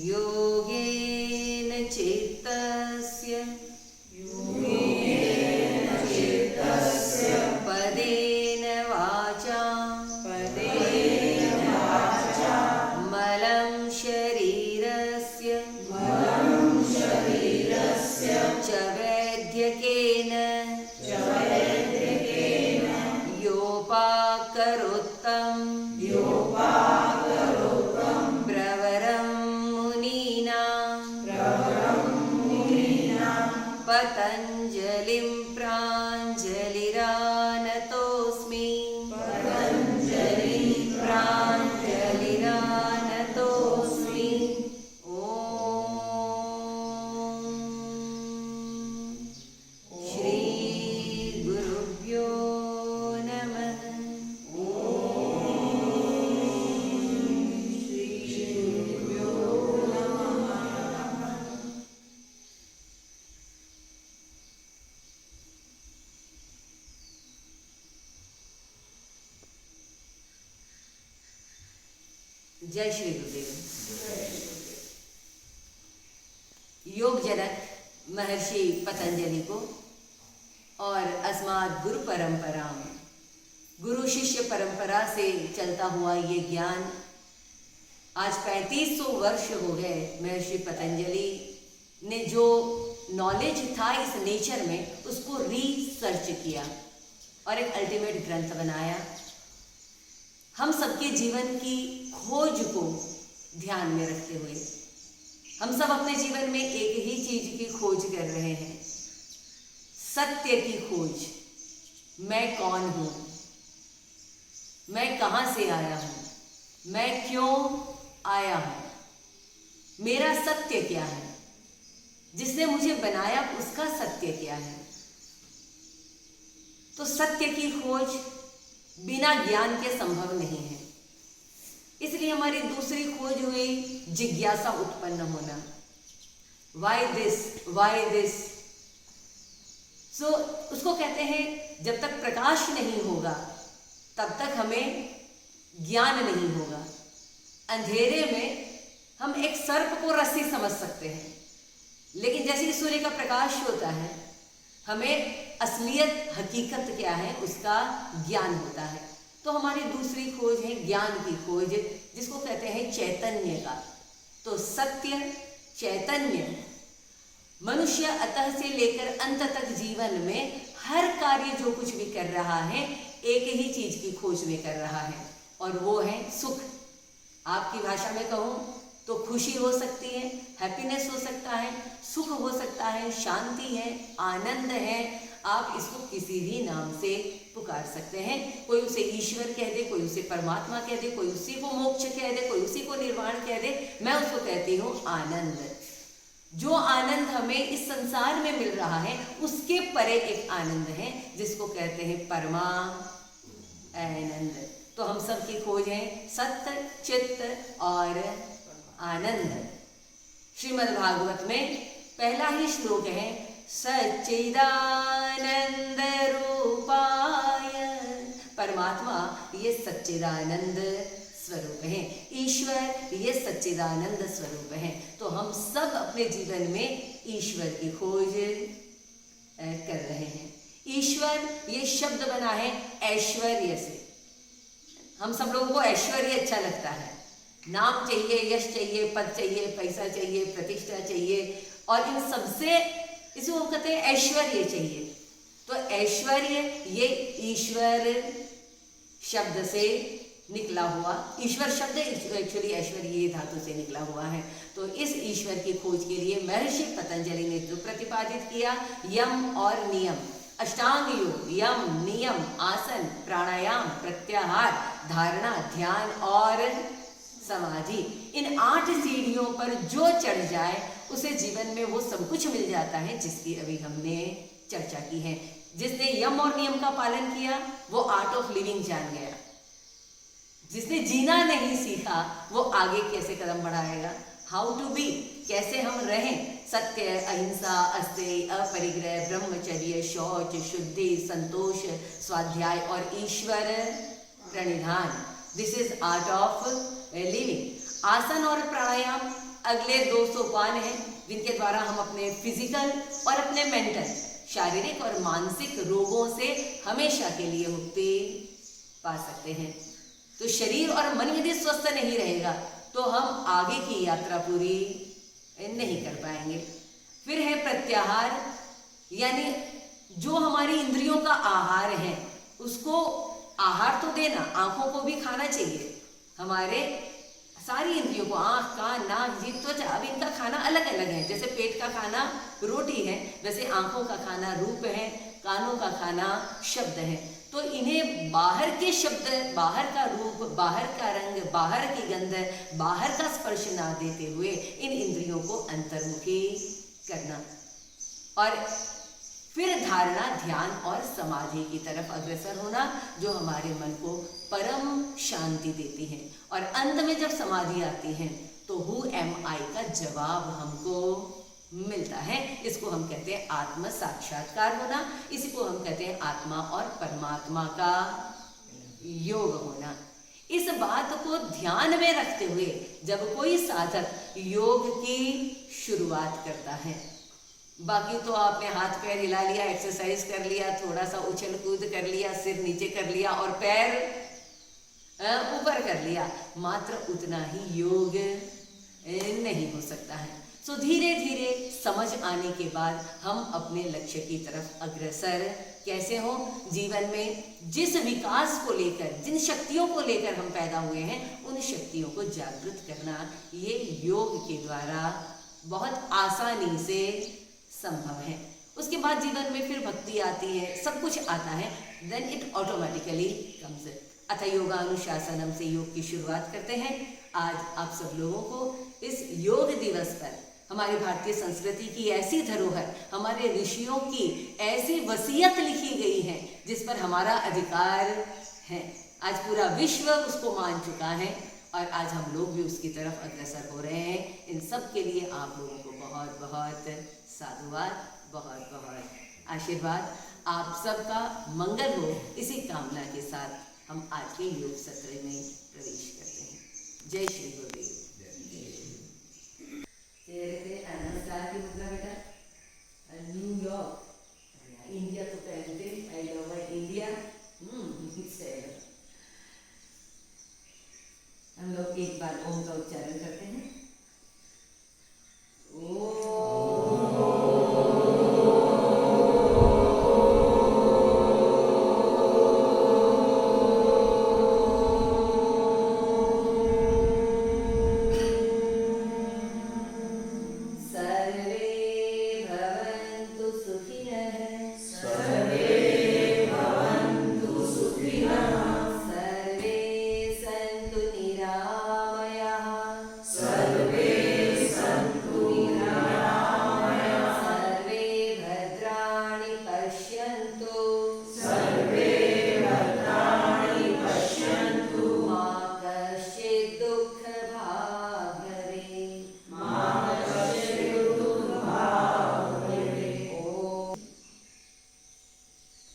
योगेन चित्तस्य पदेन वाचा मलं शरीरस्य च वैद्यकेन योपाकरोत्तं प्रवरं मुनीनां पतञ्जलिं प्राञ्जलिरानतोऽस्मि ॐ श्री गुरुभ्यो नमः। जय श्री गुरुदेव। योग जनक महर्षि पतंजलि को और अस्मात् गुरु परंपरा गुरु शिष्य परंपरा से चलता हुआ ये ज्ञान आज 3500 वर्ष हो गए। महर्षि पतंजलि ने जो नॉलेज था इस नेचर में उसको रिसर्च किया और एक अल्टीमेट ग्रंथ बनाया। हम सबके जीवन की खोज को ध्यान में रखते हुए हम सब अपने जीवन में एक ही चीज की खोज कर रहे हैं, सत्य की खोज। मैं कौन हूं, मैं कहां से आया हूं, मैं क्यों आया हूं, मेरा सत्य क्या है, जिसने मुझे बनाया उसका सत्य क्या है। तो सत्य की खोज बिना ज्ञान के संभव नहीं है। इसलिए हमारी दूसरी खोज हुई जिज्ञासा उत्पन्न होना। Why this. सो उसको कहते हैं जब तक प्रकाश नहीं होगा तब तक हमें ज्ञान नहीं होगा। अंधेरे में हम एक सर्प को रस्सी समझ सकते हैं, लेकिन जैसे ही सूर्य का प्रकाश होता है हमें असलियत हकीकत क्या है उसका ज्ञान होता है। तो हमारी दूसरी खोज है ज्ञान की खोज, जिसको कहते हैं चैतन्य का। तो सत्य चैतन्य मनुष्य अतः से लेकर अंत तक जीवन में हर कार्य जो कुछ भी कर रहा है एक ही चीज की खोज में कर रहा है, और वो है सुख। आपकी भाषा में कहूँ तो खुशी हो सकती है, हैप्पीनेस हो सकता है, सुख हो सकता है, शांति है, आनंद है। आप इसको किसी भी नाम से पुकार सकते हैं। कोई उसे ईश्वर कह दे, कोई उसे परमात्मा कह दे, कोई उसी को मोक्ष कह दे, कोई उसी को निर्वाण कह दे। मैं उसको कहती हूँ आनंद। जो आनंद हमें इस संसार में मिल रहा है उसके परे एक आनंद है जिसको कहते हैं परमानंद। तो हम सब की खोज है सत्य, चित्त और आनंद। श्रीमद् भागवत में पहला ही श्लोक है सच्चिदानंद रूपाय। परमात्मा ये सच्चिदानंद स्वरूप है, ईश्वर ये सच्चिदानंद स्वरूप है। तो हम सब अपने जीवन में ईश्वर की खोज कर रहे हैं। ईश्वर ये शब्द बना है ऐश्वर्य से। हम सब लोगों को ऐश्वर्य अच्छा लगता है। नाम चाहिए, यश चाहिए, पद चाहिए, पैसा चाहिए, प्रतिष्ठा चाहिए, और इन सबसे इसको कहते हैं ऐश्वर्य चाहिए। तो ऐश्वर्य ये ईश्वर शब्द से निकला हुआ, ईश्वर शब्द एक्चुअली ऐश्वर्य धातु से निकला हुआ है। तो इस ईश्वर की खोज के लिए महर्षि पतंजलि ने जो प्रतिपादित किया यम और नियम, अष्टांग योग, यम, नियम, आसन, प्राणायाम, प्रत्याहार, धारणा, ध्यान और समाधि, इन 8 सीढ़ियों पर जो चढ़ जाए उसे जीवन में वो सब कुछ मिल जाता है जिसकी अभी हमने चर्चा की है। जिसने यम और नियम का पालन किया वो आर्ट ऑफ लिविंग जान गया। जिसने जीना नहीं सीखा वो आगे कैसे कदम बढ़ाएगा? हाउ टू बी, कैसे हम रहें? सत्य, अहिंसा, अस्तेय, अपरिग्रह, ब्रह्मचर्य, शौच, शुद्धि, संतोष, स्वाध्याय और ईश्वर प्रणिधान। This is Art of Living. आसन और प्राणायाम अगले 2 सोपान हैं जिनके द्वारा हम अपने फिजिकल और अपने मेंटल, शारीरिक और मानसिक रोगों से हमेशा के लिए मुक्ति पा सकते हैं। तो शरीर और मन यदि स्वस्थ नहीं रहेगा तो हम आगे की यात्रा पूरी नहीं कर पाएंगे। फिर है प्रत्याहार, यानी जो हमारी इंद्रियों का आहार है उसको आहार तो देना, आंखों को भी खाना चाहिए। हमारे सारी इंद्रियों को, आंख, कान, नाक, जीभ, त्वचा, अब इनका खाना अलग अलग है। जैसे पेट का खाना रोटी है, वैसे आंखों का खाना रूप है, कानों का खाना शब्द है। तो इन्हें बाहर के शब्द, बाहर का रूप, बाहर का रंग, बाहर की गंध, बाहर का स्पर्श ना देते हुए इन इंद्रियों को अंतर्मुखी करना। और फिर धारणा, ध्यान और समाधि की तरफ अग्रसर होना, जो हमारे मन को परम शांति देती है। और अंत में जब समाधि आती है तो हु एम आई का जवाब हमको मिलता है। इसको हम कहते हैं आत्म साक्षात्कार होना, इसी को हम कहते हैं आत्मा और परमात्मा का योग होना। इस बात को ध्यान में रखते हुए जब कोई साधक योग की शुरुआत करता है, बाकी तो आपने हाथ पैर हिला लिया, एक्सरसाइज कर लिया, थोड़ा सा उछल कूद कर लिया, सिर नीचे कर लिया और पैर ऊपर कर लिया, मात्र उतना ही योग नहीं हो सकता है। सो धीरे धीरे समझ आने के बाद हम अपने लक्ष्य की तरफ अग्रसर कैसे हो। जीवन में जिस विकास को लेकर, जिन शक्तियों को लेकर हम पैदा हुए हैं, उन शक्तियों को जागृत करना ये योग के द्वारा बहुत आसानी से संभव है। उसके बाद जीवन में फिर भक्ति आती है, सब कुछ आता है, देन इट ऑटोमेटिकली कम्स। अथ योगानुशासनम से योग की शुरुआत करते हैं। आज आप सब लोगों को इस योग दिवस पर हमारी भारतीय संस्कृति की ऐसी धरोहर, हमारे ऋषियों की ऐसी वसीयत लिखी गई है जिस पर हमारा अधिकार है। आज पूरा विश्व उसको मान चुका है और आज हम लोग भी उसकी तरफ अग्रसर हो रहे हैं। इन सब के लिए आप लोगों को बहुत बहुत साधुवाद, बहुत बहुत आशीर्वाद। आप सबका मंगल हो, इसी कामना के साथ हम आज के योग सत्र में प्रवेश करते हैं। जय श्री गुरुदेव। नमस्कार की मुद्रा बेटा। न्यूयॉर्क, इंडिया तो पहनते, आई लव माय इंडिया। हम लोग एक बार ओम का उच्चारण करते हैं।